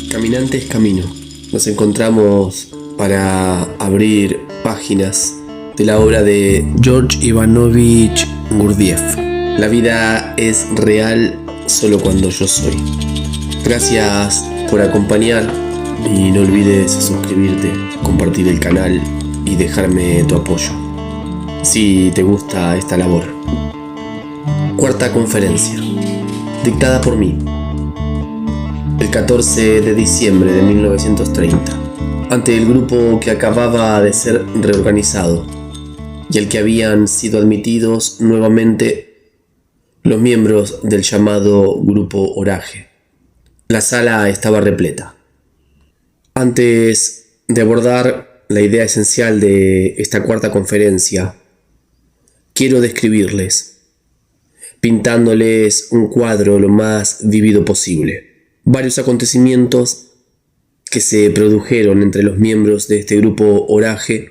Caminante es camino. Nos encontramos para abrir páginas de la obra de George Ivanovich Gurdjieff. La vida es real solo cuando yo soy. Gracias por acompañar y no olvides suscribirte, compartir el canal y dejarme tu apoyo si te gusta esta labor. Cuarta conferencia, dictada por mí, el 14 de diciembre de 1930, ante el grupo que acababa de ser reorganizado y al que habían sido admitidos nuevamente los miembros del llamado Grupo Orage. La sala estaba repleta. Antes de abordar la idea esencial de esta cuarta conferencia, quiero describirles, pintándoles un cuadro lo más vívido posible, varios acontecimientos que se produjeron entre los miembros de este grupo Orage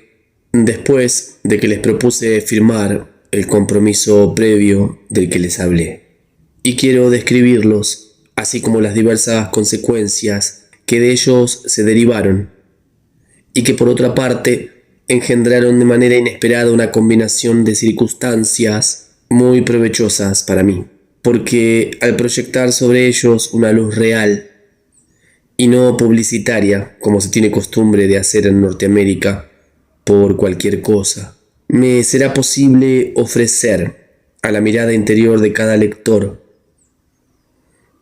después de que les propuse firmar el compromiso previo del que les hablé. Y quiero describirlos, así como las diversas consecuencias que de ellos se derivaron y que por otra parte engendraron de manera inesperada una combinación de circunstancias muy provechosas para mí, porque al proyectar sobre ellos una luz real y no publicitaria, como se tiene costumbre de hacer en Norteamérica por cualquier cosa, me será posible ofrecer a la mirada interior de cada lector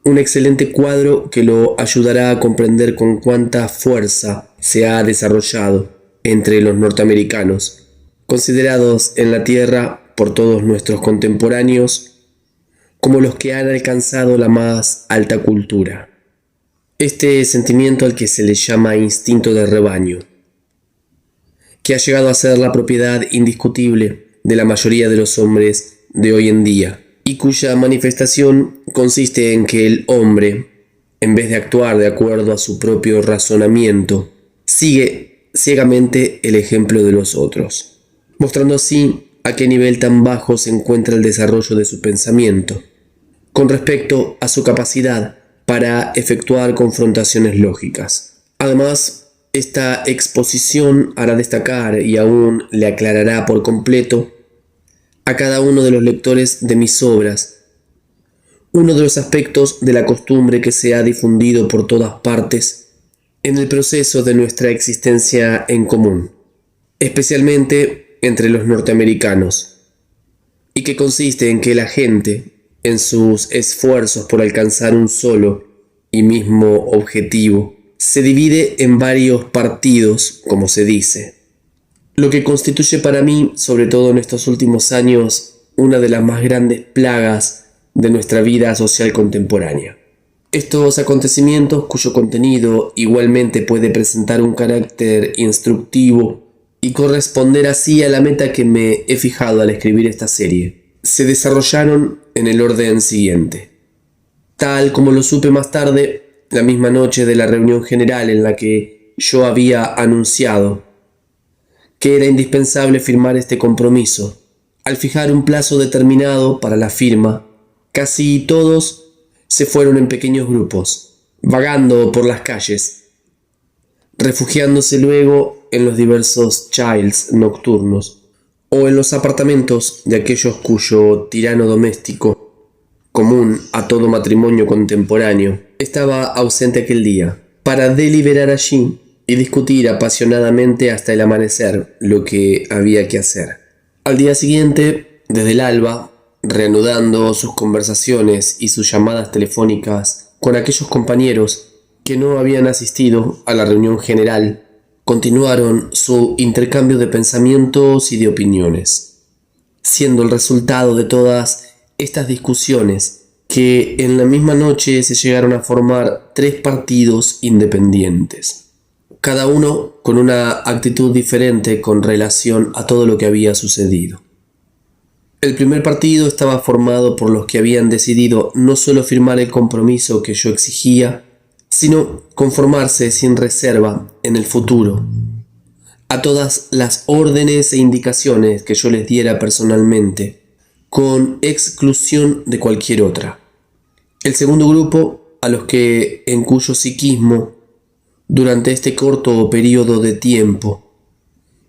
un excelente cuadro que lo ayudará a comprender con cuánta fuerza se ha desarrollado entre los norteamericanos, considerados en la tierra por todos nuestros contemporáneos como los que han alcanzado la más alta cultura. Este sentimiento al que se le llama instinto de rebaño, que ha llegado a ser la propiedad indiscutible de la mayoría de los hombres de hoy en día, y cuya manifestación consiste en que el hombre, en vez de actuar de acuerdo a su propio razonamiento, sigue ciegamente el ejemplo de los otros, mostrando así a qué nivel tan bajo se encuentra el desarrollo de su pensamiento, con respecto a su capacidad para efectuar confrontaciones lógicas. Además, esta exposición hará destacar y aún le aclarará por completo a cada uno de los lectores de mis obras uno de los aspectos de la costumbre que se ha difundido por todas partes en el proceso de nuestra existencia en común, especialmente entre los norteamericanos, y que consiste en que la gente, en sus esfuerzos por alcanzar un solo y mismo objetivo, se divide en varios partidos, como se dice, lo que constituye para mí, sobre todo en estos últimos años, una de las más grandes plagas de nuestra vida social contemporánea. Estos acontecimientos, cuyo contenido igualmente puede presentar un carácter instructivo y corresponder así a la meta que me he fijado al escribir esta serie, se desarrollaron en el orden siguiente. Tal como lo supe más tarde, la misma noche de la reunión general en la que yo había anunciado que era indispensable firmar este compromiso, al fijar un plazo determinado para la firma, casi todos se fueron en pequeños grupos, vagando por las calles, refugiándose luego en los diversos childs nocturnos o en los apartamentos de aquellos cuyo tirano doméstico, común a todo matrimonio contemporáneo, estaba ausente aquel día, para deliberar allí y discutir apasionadamente hasta el amanecer lo que había que hacer. Al día siguiente, desde el alba, reanudando sus conversaciones y sus llamadas telefónicas con aquellos compañeros que no habían asistido a la reunión general, continuaron su intercambio de pensamientos y de opiniones, siendo el resultado de todas estas discusiones que en la misma noche se llegaron a formar 3 partidos independientes, cada uno con una actitud diferente con relación a todo lo que había sucedido. El primer partido estaba formado por los que habían decidido no solo firmar el compromiso que yo exigía, sino conformarse sin reserva en el futuro a todas las órdenes e indicaciones que yo les diera personalmente, con exclusión de cualquier otra. El segundo grupo, a los que en cuyo psiquismo, durante este corto periodo de tiempo,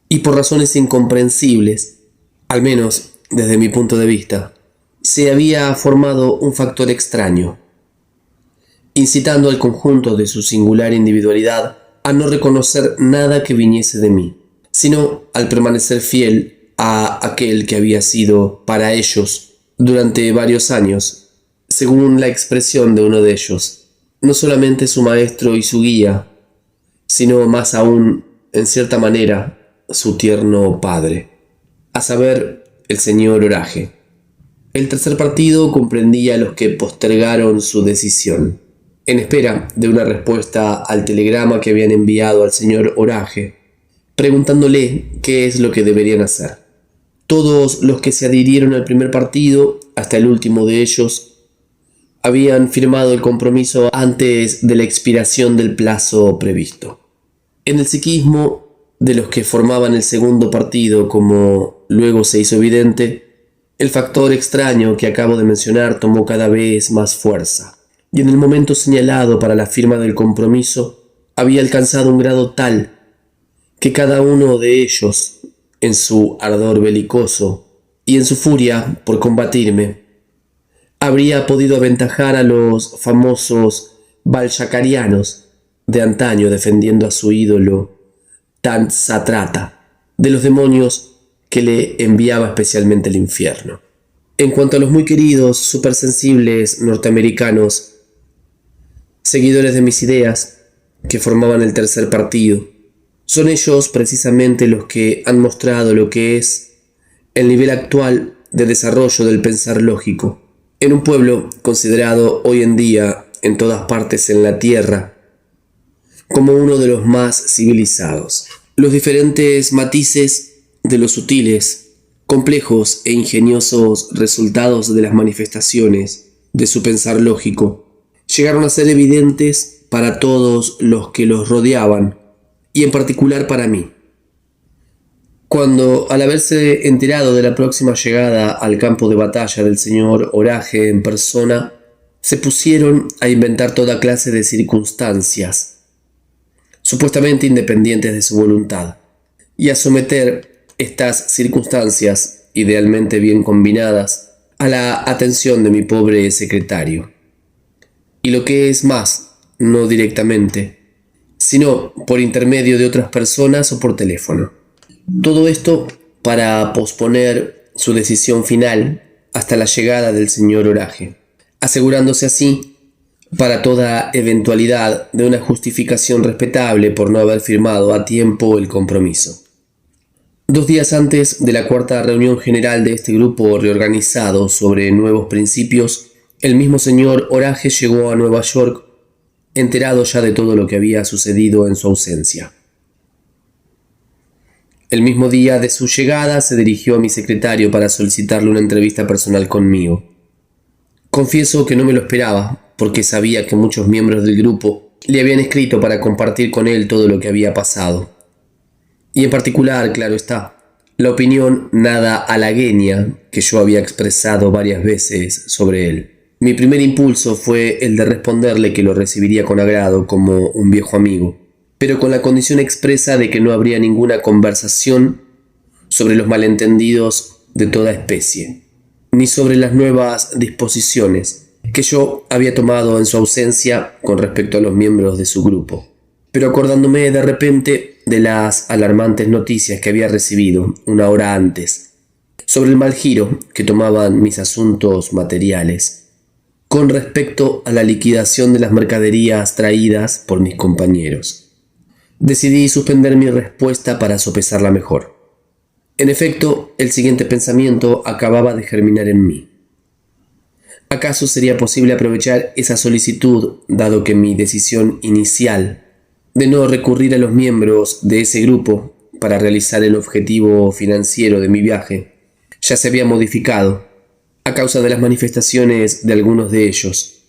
y por razones incomprensibles, al menos desde mi punto de vista, se había formado un factor extraño, incitando al conjunto de su singular individualidad a no reconocer nada que viniese de mí, sino al permanecer fiel a aquel que había sido para ellos durante varios años, según la expresión de uno de ellos, no solamente su maestro y su guía, sino más aún, en cierta manera, su tierno padre, a saber, el señor Oraje. El tercer partido comprendía a los que postergaron su decisión, en espera de una respuesta al telegrama que habían enviado al señor Oraje, preguntándole qué es lo que deberían hacer. Todos los que se adhirieron al primer partido, hasta el último de ellos, habían firmado el compromiso antes de la expiración del plazo previsto. En el psiquismo de los que formaban el segundo partido, como luego se hizo evidente, el factor extraño que acabo de mencionar tomó cada vez más fuerza, y en el momento señalado para la firma del compromiso había alcanzado un grado tal que cada uno de ellos, en su ardor belicoso y en su furia por combatirme, habría podido aventajar a los famosos valshacarianos de antaño defendiendo a su ídolo Tansatrata de los demonios que le enviaba especialmente el infierno. En cuanto a los muy queridos, supersensibles norteamericanos, seguidores de mis ideas, que formaban el tercer partido, son ellos precisamente los que han mostrado lo que es el nivel actual de desarrollo del pensar lógico en un pueblo considerado hoy en día en todas partes en la tierra como uno de los más civilizados. Los diferentes matices de los sutiles, complejos e ingeniosos resultados de las manifestaciones de su pensar lógico llegaron a ser evidentes para todos los que los rodeaban y en particular para mí. Cuando, al haberse enterado de la próxima llegada al campo de batalla del señor Oraje en persona, se pusieron a inventar toda clase de circunstancias, supuestamente independientes de su voluntad, y a someter estas circunstancias, idealmente bien combinadas, a la atención de mi pobre secretario. Y lo que es más, no directamente, sino por intermedio de otras personas o por teléfono. Todo esto para posponer su decisión final hasta la llegada del señor Oraje, asegurándose así, para toda eventualidad, de una justificación respetable por no haber firmado a tiempo el compromiso. 2 días antes de la cuarta reunión general de este grupo reorganizado sobre nuevos principios, el mismo señor Oraje llegó a Nueva York, enterado ya de todo lo que había sucedido en su ausencia. El mismo día de su llegada se dirigió a mi secretario para solicitarle una entrevista personal conmigo. Confieso que no me lo esperaba, porque sabía que muchos miembros del grupo le habían escrito para compartir con él todo lo que había pasado. Y en particular, claro está, la opinión nada halagüeña que yo había expresado varias veces sobre él. Mi primer impulso fue el de responderle que lo recibiría con agrado como un viejo amigo, pero con la condición expresa de que no habría ninguna conversación sobre los malentendidos de toda especie, ni sobre las nuevas disposiciones que yo había tomado en su ausencia con respecto a los miembros de su grupo, pero acordándome de repente de las alarmantes noticias que había recibido una hora antes sobre el mal giro que tomaban mis asuntos materiales con respecto a la liquidación de las mercaderías traídas por mis compañeros, decidí suspender mi respuesta para sopesarla mejor. En efecto, el siguiente pensamiento acababa de germinar en mí. ¿Acaso sería posible aprovechar esa solicitud, dado que mi decisión inicial de no recurrir a los miembros de ese grupo para realizar el objetivo financiero de mi viaje ya se había modificado a causa de las manifestaciones de algunos de ellos?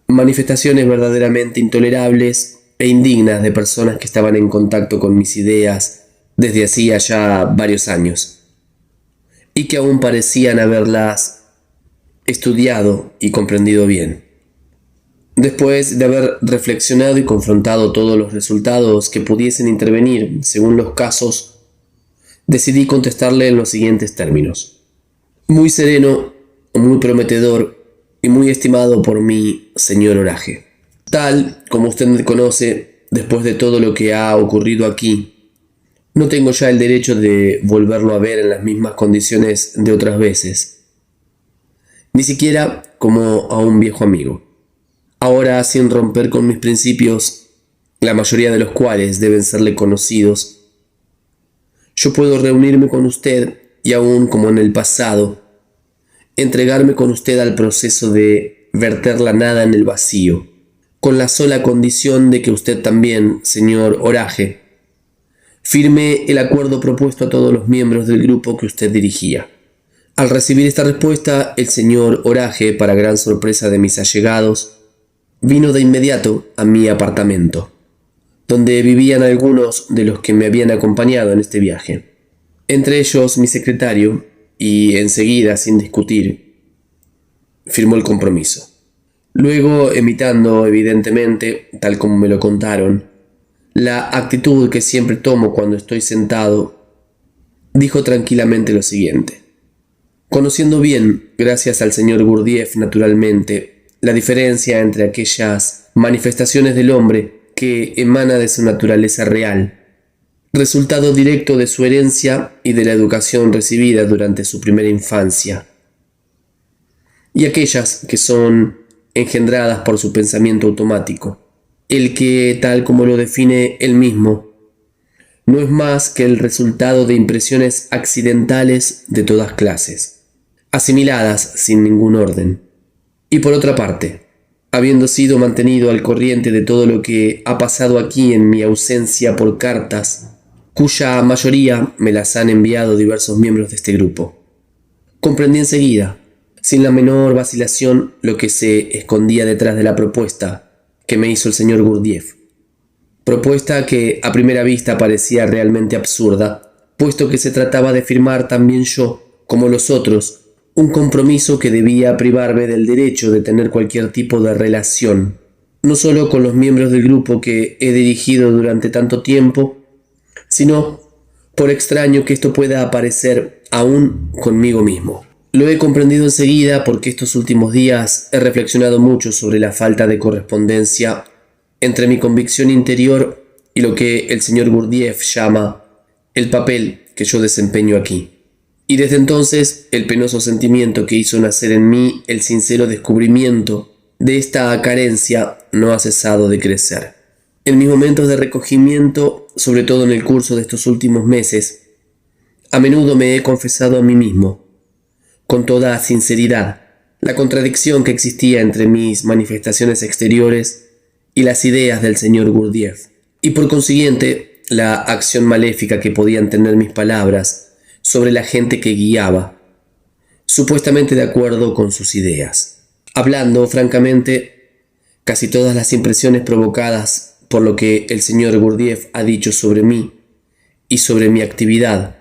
Manifestaciones verdaderamente intolerables e indignas de personas que estaban en contacto con mis ideas desde hacía ya varios años, y que aún parecían haberlas estudiado y comprendido bien. Después de haber reflexionado y confrontado todos los resultados que pudiesen intervenir según los casos, decidí contestarle en los siguientes términos. Muy sereno, muy prometedor y muy estimado por mí, señor Oraje. Tal como usted me conoce, después de todo lo que ha ocurrido aquí, no tengo ya el derecho de volverlo a ver en las mismas condiciones de otras veces, ni siquiera como a un viejo amigo. Ahora, sin romper con mis principios, la mayoría de los cuales deben serle conocidos, yo puedo reunirme con usted y aún como en el pasado, entregarme con usted al proceso de verter la nada en el vacío, con la sola condición de que usted también, señor Oraje, firme el acuerdo propuesto a todos los miembros del grupo que usted dirigía. Al recibir esta respuesta, el señor Oraje, para gran sorpresa de mis allegados, vino de inmediato a mi apartamento, donde vivían algunos de los que me habían acompañado en este viaje, entre ellos mi secretario, y enseguida, sin discutir, firmó el compromiso. Luego, imitando evidentemente, tal como me lo contaron, la actitud que siempre tomo cuando estoy sentado, dijo tranquilamente lo siguiente. Conociendo bien, gracias al señor Gurdjieff naturalmente, la diferencia entre aquellas manifestaciones del hombre que emana de su naturaleza real, resultado directo de su herencia y de la educación recibida durante su primera infancia, y aquellas que son engendradas por su pensamiento automático, el que, tal como lo define él mismo, no es más que el resultado de impresiones accidentales de todas clases, asimiladas sin ningún orden. Y por otra parte, habiendo sido mantenido al corriente de todo lo que ha pasado aquí en mi ausencia por cartas, cuya mayoría me las han enviado diversos miembros de este grupo, comprendí enseguida, sin la menor vacilación, lo que se escondía detrás de la propuesta que me hizo el señor Gurdjieff. Propuesta que a primera vista parecía realmente absurda, puesto que se trataba de firmar también yo, como los otros, un compromiso que debía privarme del derecho de tener cualquier tipo de relación, no solo con los miembros del grupo que he dirigido durante tanto tiempo, sino, por extraño que esto pueda parecer, aún conmigo mismo. Lo he comprendido enseguida porque estos últimos días he reflexionado mucho sobre la falta de correspondencia entre mi convicción interior y lo que el señor Gurdjieff llama el papel que yo desempeño aquí. Y desde entonces el penoso sentimiento que hizo nacer en mí el sincero descubrimiento de esta carencia no ha cesado de crecer. En mis momentos de recogimiento, sobre todo en el curso de estos últimos meses, a menudo me he confesado a mí mismo, con toda sinceridad, la contradicción que existía entre mis manifestaciones exteriores y las ideas del señor Gurdjieff, y por consiguiente la acción maléfica que podían tener mis palabras sobre la gente que guiaba, supuestamente de acuerdo con sus ideas. Hablando francamente, casi todas las impresiones provocadas por lo que el señor Gurdjieff ha dicho sobre mí y sobre mi actividad,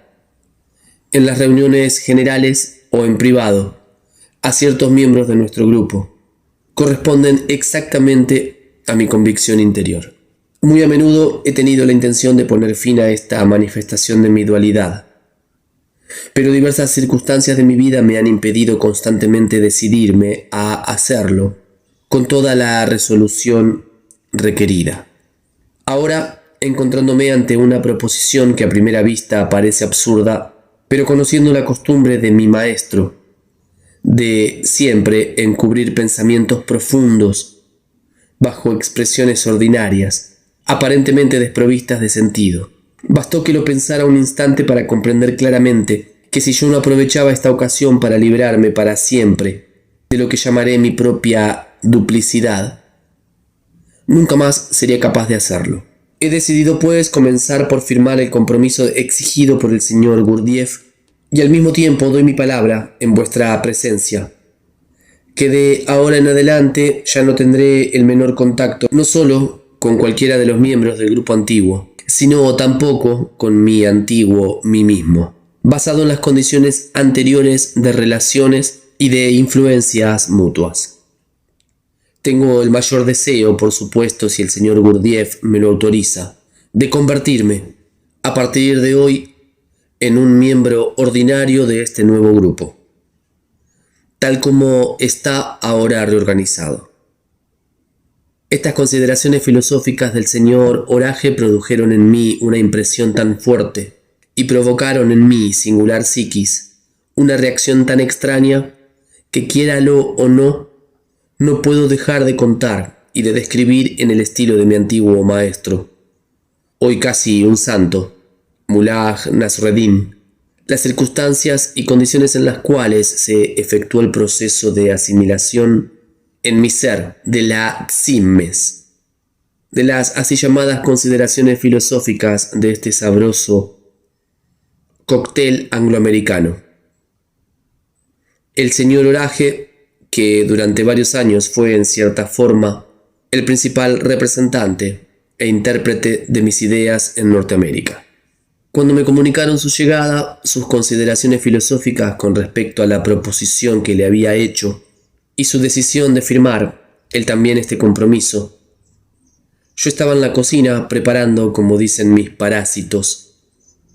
en las reuniones generales o en privado, a ciertos miembros de nuestro grupo, corresponden exactamente a mi convicción interior. Muy a menudo he tenido la intención de poner fin a esta manifestación de mi dualidad, pero diversas circunstancias de mi vida me han impedido constantemente decidirme a hacerlo con toda la resolución requerida. Ahora, encontrándome ante una proposición que a primera vista parece absurda, pero conociendo la costumbre de mi maestro, de siempre encubrir pensamientos profundos bajo expresiones ordinarias, aparentemente desprovistas de sentido, bastó que lo pensara un instante para comprender claramente que si yo no aprovechaba esta ocasión para librarme para siempre de lo que llamaré mi propia duplicidad, nunca más sería capaz de hacerlo. He decidido, pues, comenzar por firmar el compromiso exigido por el señor Gurdjieff y al mismo tiempo doy mi palabra en vuestra presencia, que de ahora en adelante ya no tendré el menor contacto, no solo con cualquiera de los miembros del grupo antiguo, sino tampoco con mi antiguo mí mismo. basado en las condiciones anteriores de relaciones y de influencias mutuas. Tengo el mayor deseo, por supuesto, si el señor Gurdjieff me lo autoriza, de convertirme, a partir de hoy, en un miembro ordinario de este nuevo grupo, tal como está ahora reorganizado. Estas consideraciones filosóficas del señor Orage produjeron en mí una impresión tan fuerte y provocaron en mi singular psiquis una reacción tan extraña que, quiéralo o no, no puedo dejar de contar y de describir en el estilo de mi antiguo maestro, hoy casi un santo, Mullah Nasreddin, las circunstancias y condiciones en las cuales se efectuó el proceso de asimilación en mi ser de la Tzimmes, de las así llamadas consideraciones filosóficas de este sabroso cóctel angloamericano. El señor Orage, que durante varios años fue en cierta forma el principal representante e intérprete de mis ideas en Norteamérica. Cuando me comunicaron su llegada, sus consideraciones filosóficas con respecto a la proposición que le había hecho y su decisión de firmar él también este compromiso, yo estaba en la cocina preparando, como dicen mis parásitos,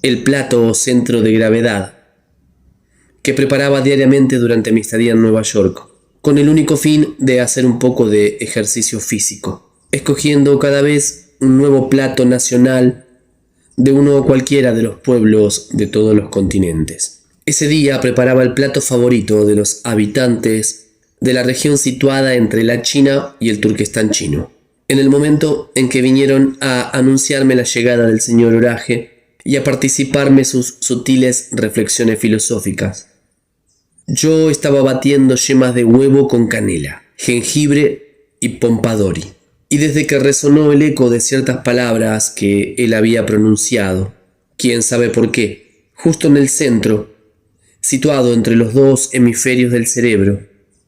el plato o centro de gravedad que preparaba diariamente durante mi estadía en Nueva York, con el único fin de hacer un poco de ejercicio físico, escogiendo cada vez un nuevo plato nacional de uno cualquiera de los pueblos de todos los continentes. Ese día preparaba el plato favorito de los habitantes de la región situada entre la China y el Turquestán chino. En el momento en que vinieron a anunciarme la llegada del señor Orage y a participarme sus sutiles reflexiones filosóficas, yo estaba batiendo yemas de huevo con canela, jengibre y pompadori. Y desde que resonó el eco de ciertas palabras que él había pronunciado, quién sabe por qué, justo en el centro, situado entre los dos hemisferios del cerebro,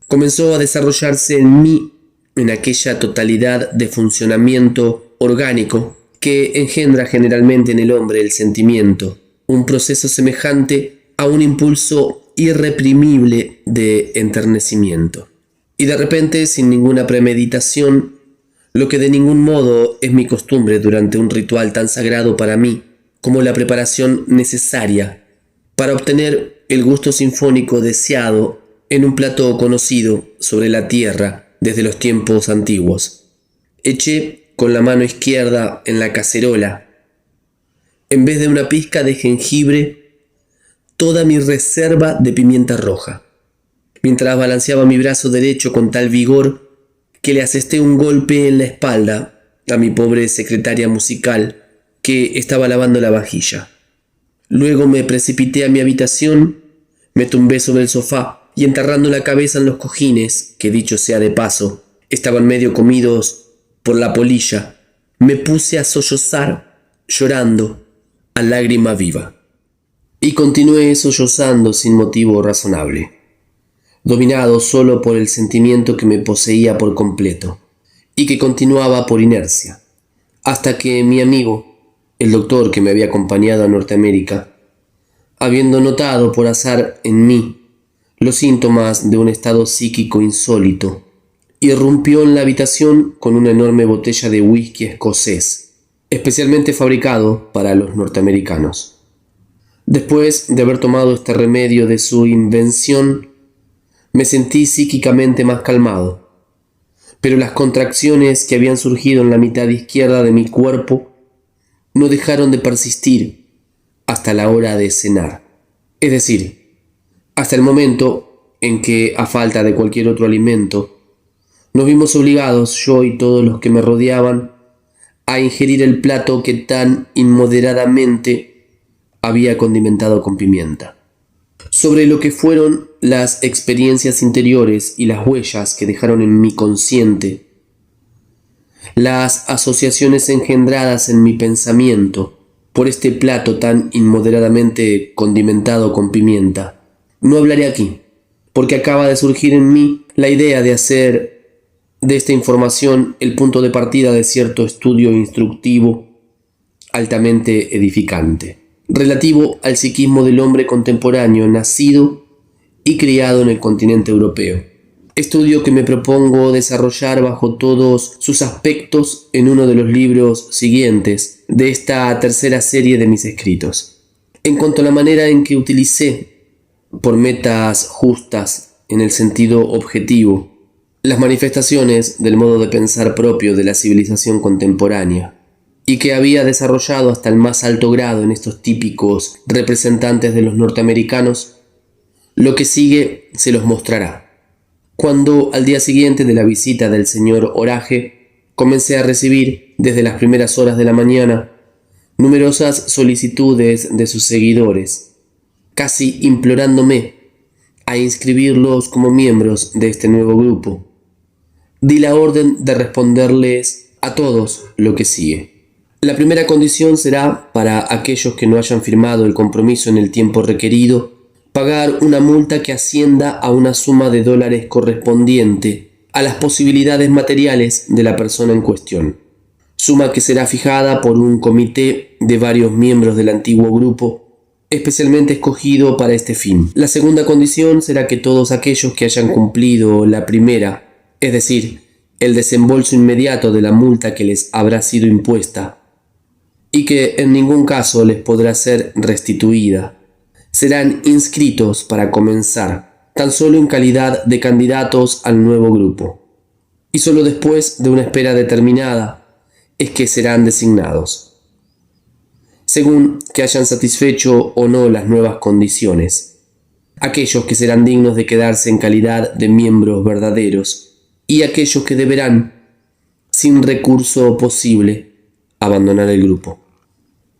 comenzó a desarrollarse en mí, en aquella totalidad de funcionamiento orgánico que engendra generalmente en el hombre el sentimiento, un proceso semejante a un impulso irreprimible de enternecimiento. Y de repente, sin ninguna premeditación, lo que de ningún modo es mi costumbre durante un ritual tan sagrado para mí como la preparación necesaria para obtener el gusto sinfónico deseado en un plato conocido sobre la tierra desde los tiempos antiguos. Eché con la mano izquierda en la cacerola, en vez de una pizca de jengibre, toda mi reserva de pimienta roja, mientras balanceaba mi brazo derecho con tal vigor que le asesté un golpe en la espalda a mi pobre secretaria musical que estaba lavando la vajilla. Luego me precipité a mi habitación, me tumbé sobre el sofá y enterrando la cabeza en los cojines, que dicho sea de paso, estaban medio comidos por la polilla, me puse a sollozar, llorando a lágrima viva. Y continué sollozando sin motivo razonable, dominado solo por el sentimiento que me poseía por completo y que continuaba por inercia, hasta que mi amigo, el doctor que me había acompañado a Norteamérica, habiendo notado por azar en mí los síntomas de un estado psíquico insólito, irrumpió en la habitación con una enorme botella de whisky escocés, especialmente fabricado para los norteamericanos. Después de haber tomado este remedio de su invención, me sentí psíquicamente más calmado, pero las contracciones que habían surgido en la mitad izquierda de mi cuerpo no dejaron de persistir hasta la hora de cenar, es decir, hasta el momento en que, a falta de cualquier otro alimento, nos vimos obligados, yo y todos los que me rodeaban, a ingerir el plato que tan inmoderadamente había condimentado con pimienta. Sobre lo que fueron las experiencias interiores y las huellas que dejaron en mi consciente, las asociaciones engendradas en mi pensamiento por este plato tan inmoderadamente condimentado con pimienta, no hablaré aquí, porque acaba de surgir en mí la idea de hacer de esta información el punto de partida de cierto estudio instructivo altamente edificante. relativo al psiquismo del hombre contemporáneo nacido y criado en el continente europeo. Estudio que me propongo desarrollar bajo todos sus aspectos en uno de los libros siguientes de esta tercera serie de mis escritos. En cuanto a la manera en que utilicé, por metas justas en el sentido objetivo, las manifestaciones del modo de pensar propio de la civilización contemporánea, y que había desarrollado hasta el más alto grado en estos típicos representantes de los norteamericanos, lo que sigue se los mostrará. Cuando al día siguiente de la visita del señor Orage comencé a recibir, desde las primeras horas de la mañana, numerosas solicitudes de sus seguidores, casi implorándome a inscribirlos como miembros de este nuevo grupo, di la orden de responderles a todos lo que sigue. La primera condición será, para aquellos que no hayan firmado el compromiso en el tiempo requerido, pagar una multa que ascienda a una suma de dólares correspondiente a las posibilidades materiales de la persona en cuestión, suma que será fijada por un comité de varios miembros del antiguo grupo, especialmente escogido para este fin. La segunda condición será que todos aquellos que hayan cumplido la primera, es decir, el desembolso inmediato de la multa que les habrá sido impuesta, y que en ningún caso les podrá ser restituida, serán inscritos para comenzar, tan solo en calidad de candidatos al nuevo grupo, y solo después de una espera determinada es que serán designados, según que hayan satisfecho o no las nuevas condiciones, aquellos que serán dignos de quedarse en calidad de miembros verdaderos y aquellos que deberán, sin recurso posible, abandonar el grupo.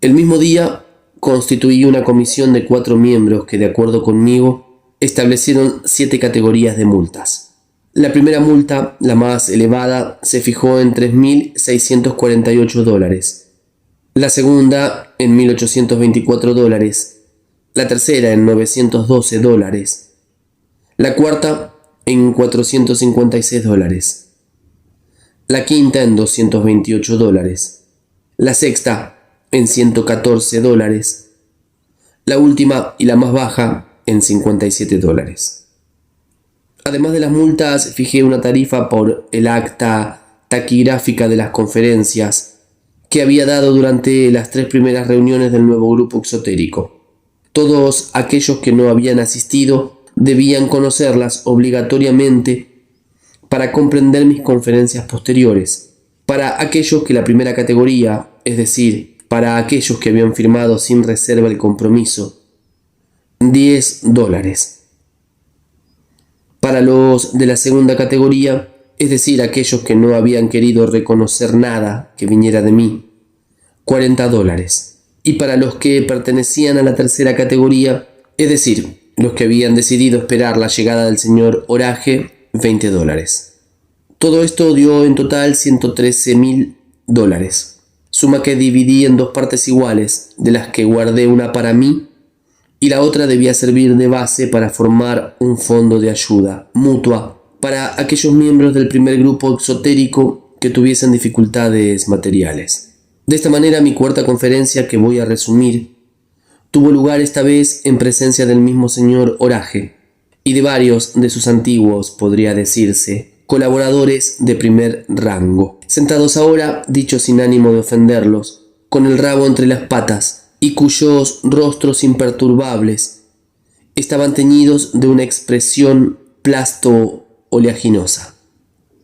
El mismo día constituí una comisión de 4 miembros que, de acuerdo conmigo, establecieron 7 categorías de multas. La primera multa, la más elevada, se fijó en $3.648. La segunda en $1.824. La tercera en $912. La cuarta en $456. La quinta en $228. La sexta en $114, la última y la más baja en $57. Además de las multas, fijé una tarifa por el acta taquigráfica de las conferencias que había dado durante las 3 primeras reuniones del nuevo grupo exotérico. Todos aquellos que no habían asistido debían conocerlas obligatoriamente para comprender mis conferencias posteriores. Para aquellos que la primera categoría, es decir, para aquellos que habían firmado sin reserva el compromiso, $10. Para los de la segunda categoría, es decir, aquellos que no habían querido reconocer nada que viniera de mí, $40. Y para los que pertenecían a la tercera categoría, es decir, los que habían decidido esperar la llegada del señor Orage, $20. Todo esto dio en total $113.000, suma que dividí en 2 partes iguales, de las que guardé una para mí y la otra debía servir de base para formar un fondo de ayuda mutua para aquellos miembros del primer grupo exotérico que tuviesen dificultades materiales. De esta manera, mi cuarta conferencia, que voy a resumir, tuvo lugar esta vez en presencia del mismo señor Orage y de varios de sus antiguos, podría decirse, colaboradores de primer rango, sentados ahora, dicho sin ánimo de ofenderlos, con el rabo entre las patas y cuyos rostros imperturbables estaban teñidos de una expresión plasto-oleaginosa.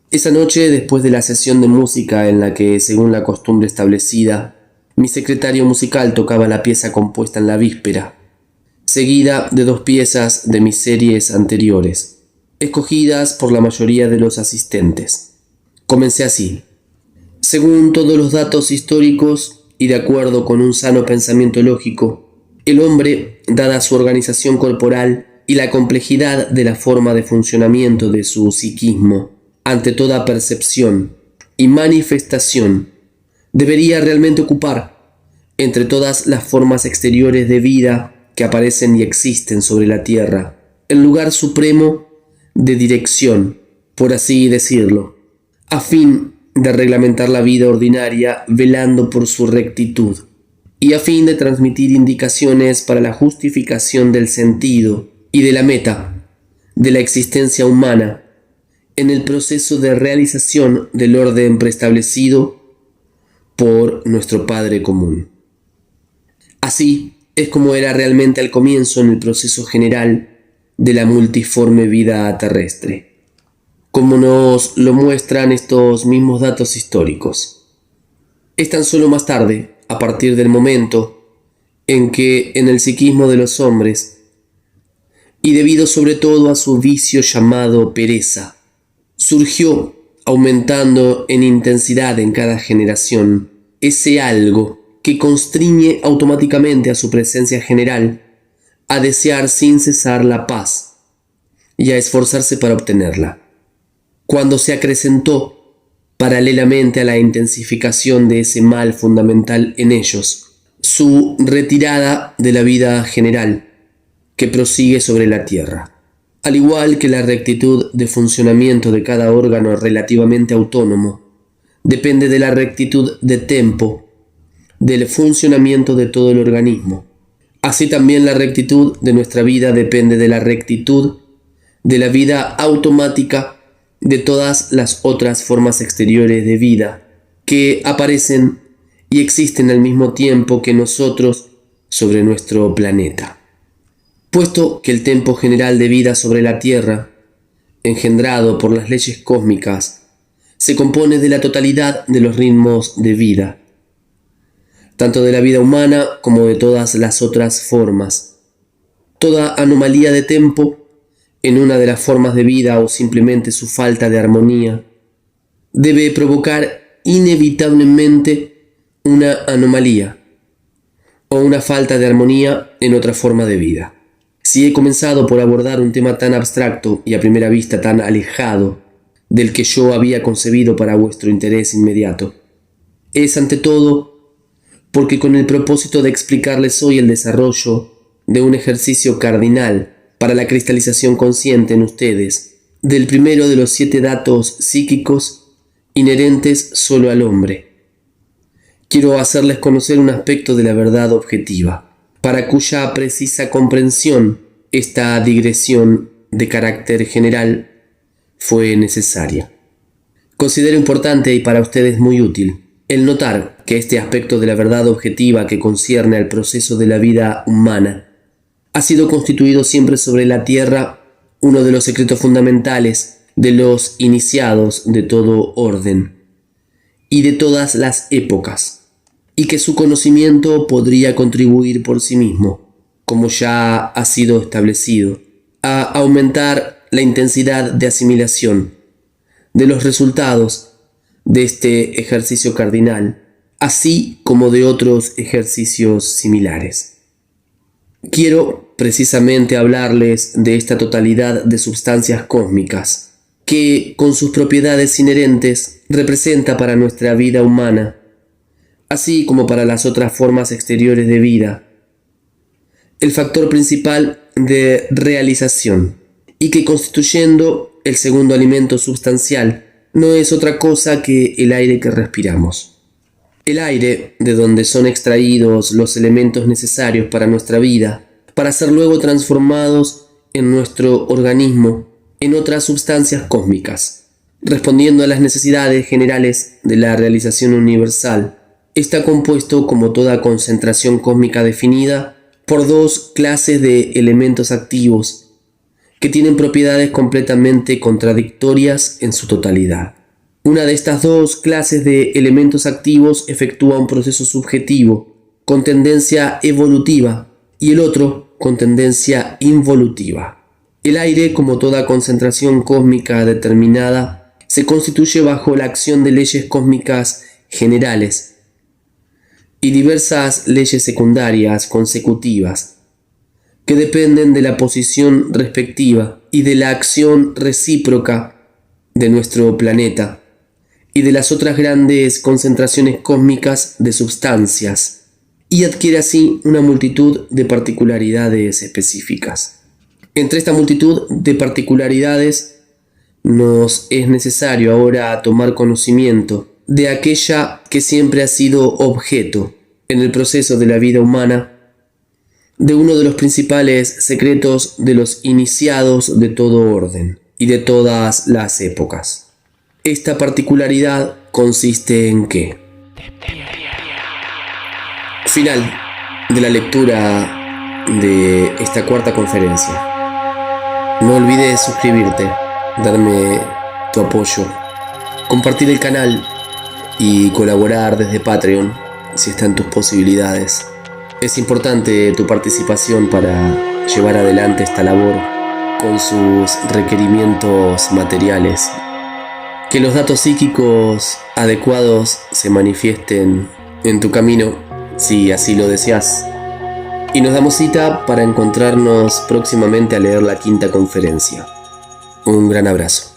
Esa noche, después de la sesión de música en la que, según la costumbre establecida, mi secretario musical tocaba la pieza compuesta en la víspera, seguida de 2 piezas de mis series anteriores, escogidas por la mayoría de los asistentes. Comencé así. Según todos los datos históricos y de acuerdo con un sano pensamiento lógico, el hombre, dada su organización corporal y la complejidad de la forma de funcionamiento de su psiquismo, ante toda percepción y manifestación, debería realmente ocupar, entre todas las formas exteriores de vida que aparecen y existen sobre la tierra, el lugar supremo de dirección, por así decirlo, a fin de reglamentar la vida ordinaria velando por su rectitud. y a fin de transmitir indicaciones para la justificación del sentido y de la meta de la existencia humana en el proceso de realización del orden preestablecido por nuestro Padre común. Así es como era realmente al comienzo en el proceso general de la multiforme vida terrestre, como nos lo muestran estos mismos datos históricos. Es tan solo más tarde, a partir del momento en que en el psiquismo de los hombres, y debido sobre todo a su vicio llamado pereza, surgió, aumentando en intensidad en cada generación, ese algo que constriñe automáticamente a su presencia general a desear sin cesar la paz y a esforzarse para obtenerla. Cuando se acrecentó, paralelamente a la intensificación de ese mal fundamental en ellos, su retirada de la vida general que prosigue sobre la tierra. Al igual que la rectitud de funcionamiento de cada órgano relativamente autónomo depende de la rectitud de tempo del funcionamiento de todo el organismo, así también la rectitud de nuestra vida depende de la rectitud de la vida automática de todas las otras formas exteriores de vida que aparecen y existen al mismo tiempo que nosotros sobre nuestro planeta. Puesto que el tempo general de vida sobre la Tierra, engendrado por las leyes cósmicas, se compone de la totalidad de los ritmos de vida, tanto de la vida humana como de todas las otras formas. Toda anomalía de tempo en una de las formas de vida o simplemente su falta de armonía debe provocar inevitablemente una anomalía o una falta de armonía en otra forma de vida. Si he comenzado por abordar un tema tan abstracto y a primera vista tan alejado del que yo había concebido para vuestro interés inmediato, es ante todo porque con el propósito de explicarles hoy el desarrollo de un ejercicio cardinal para la cristalización consciente en ustedes del primero de los 7 datos psíquicos inherentes solo al hombre. Quiero hacerles conocer un aspecto de la verdad objetiva, para cuya precisa comprensión esta digresión de carácter general fue necesaria. Considero importante y para ustedes muy útil el notar que este aspecto de la verdad objetiva que concierne al proceso de la vida humana ha sido constituido siempre sobre la Tierra uno de los secretos fundamentales de los iniciados de todo orden y de todas las épocas, y que su conocimiento podría contribuir por sí mismo, como ya ha sido establecido, a aumentar la intensidad de asimilación de los resultados de este ejercicio cardinal, así como de otros ejercicios similares. Quiero precisamente hablarles de esta totalidad de sustancias cósmicas, que con sus propiedades inherentes representa para nuestra vida humana, así como para las otras formas exteriores de vida, el factor principal de realización, y que constituyendo el segundo alimento sustancial, no es otra cosa que el aire que respiramos. El aire, de donde son extraídos los elementos necesarios para nuestra vida, para ser luego transformados en nuestro organismo en otras sustancias cósmicas, respondiendo a las necesidades generales de la realización universal. Está compuesto, como toda concentración cósmica definida, por 2 clases de elementos activos que tienen propiedades completamente contradictorias en su totalidad. Una de estas 2 clases de elementos activos efectúa un proceso subjetivo con tendencia evolutiva y el otro con tendencia involutiva. El aire, como toda concentración cósmica determinada, se constituye bajo la acción de leyes cósmicas generales y diversas leyes secundarias consecutivas que dependen de la posición respectiva y de la acción recíproca de nuestro planeta y de las otras grandes concentraciones cósmicas de sustancias, y adquiere así una multitud de particularidades específicas. Entre esta multitud de particularidades nos es necesario ahora tomar conocimiento de aquella que siempre ha sido objeto en el proceso de la vida humana de uno de los principales secretos de los iniciados de todo orden y de todas las épocas. Esta particularidad consiste en que, final de la lectura de esta cuarta conferencia, no olvides suscribirte, darme tu apoyo, compartir el canal y colaborar desde Patreon si está en tus posibilidades. Es importante tu participación para llevar adelante esta labor con sus requerimientos materiales. Que los datos psíquicos adecuados se manifiesten en tu camino si así lo deseas. Y nos damos cita para encontrarnos próximamente a leer la quinta conferencia. Un gran abrazo.